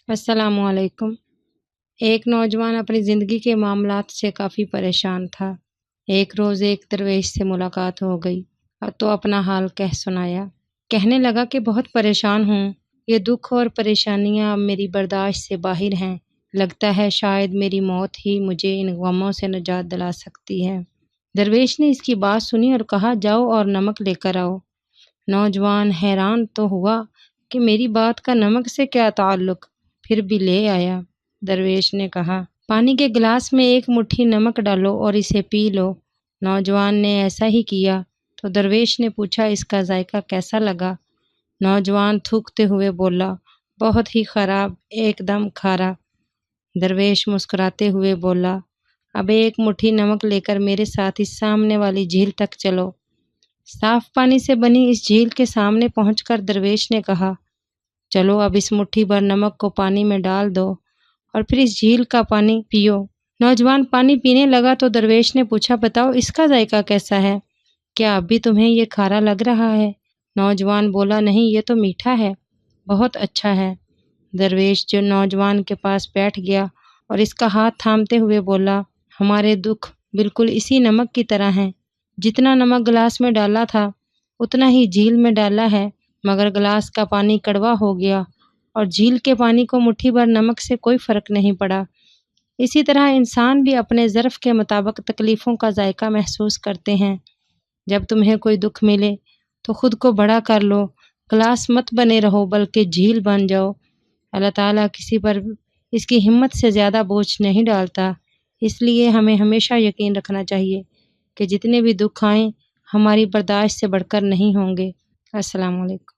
السلام علیکم۔ ایک نوجوان اپنی زندگی کے معاملات سے کافی پریشان تھا۔ ایک روز ایک درویش سے ملاقات ہو گئی تو اپنا حال کہہ سنایا۔ کہنے لگا کہ بہت پریشان ہوں، یہ دکھ اور پریشانیاں اب میری برداشت سے باہر ہیں۔ لگتا ہے شاید میری موت ہی مجھے ان غموں سے نجات دلا سکتی ہے۔ درویش نے اس کی بات سنی اور کہا، جاؤ اور نمک لے کر آؤ۔ نوجوان حیران تو ہوا کہ میری بات کا نمک سے کیا تعلق، پھر بھی لے آیا۔ درویش نے کہا، پانی کے گلاس میں ایک مٹھی نمک ڈالو اور اسے پی لو۔ نوجوان نے ایسا ہی کیا تو درویش نے پوچھا، اس کا ذائقہ کیسا لگا؟ نوجوان تھوکتے ہوئے بولا، بہت ہی خراب، ایک دم کھارا۔ درویش مسکراتے ہوئے بولا، اب ایک مٹھی نمک لے کر میرے ساتھ اس سامنے والی جھیل تک چلو۔ صاف پانی سے بنی اس جھیل کے سامنے پہنچ کر درویش نے کہا، چلو اب اس مٹھی بھر نمک کو پانی میں ڈال دو اور پھر اس جھیل کا پانی پیو۔ نوجوان پانی پینے لگا تو درویش نے پوچھا، بتاؤ اس کا ذائقہ کیسا ہے؟ کیا اب بھی تمہیں یہ کھارا لگ رہا ہے؟ نوجوان بولا، نہیں، یہ تو میٹھا ہے، بہت اچھا ہے۔ درویش جو نوجوان کے پاس بیٹھ گیا اور اس کا ہاتھ تھامتے ہوئے بولا، ہمارے دکھ بالکل اسی نمک کی طرح ہیں۔ جتنا نمک گلاس میں ڈالا تھا اتنا ہی جھیل میں ڈالا ہے، مگر گلاس کا پانی کڑوا ہو گیا اور جھیل کے پانی کو مٹھی بھر نمک سے کوئی فرق نہیں پڑا۔ اسی طرح انسان بھی اپنے ظرف کے مطابق تکلیفوں کا ذائقہ محسوس کرتے ہیں۔ جب تمہیں کوئی دکھ ملے تو خود کو بڑا کر لو، گلاس مت بنے رہو بلکہ جھیل بن جاؤ۔ اللہ تعالیٰ کسی پر اس کی ہمت سے زیادہ بوجھ نہیں ڈالتا، اس لیے ہمیں ہمیشہ یقین رکھنا چاہیے کہ جتنے بھی دکھ آئیں ہماری برداشت سے بڑھ کر نہیں ہوں گے۔ السلام علیکم۔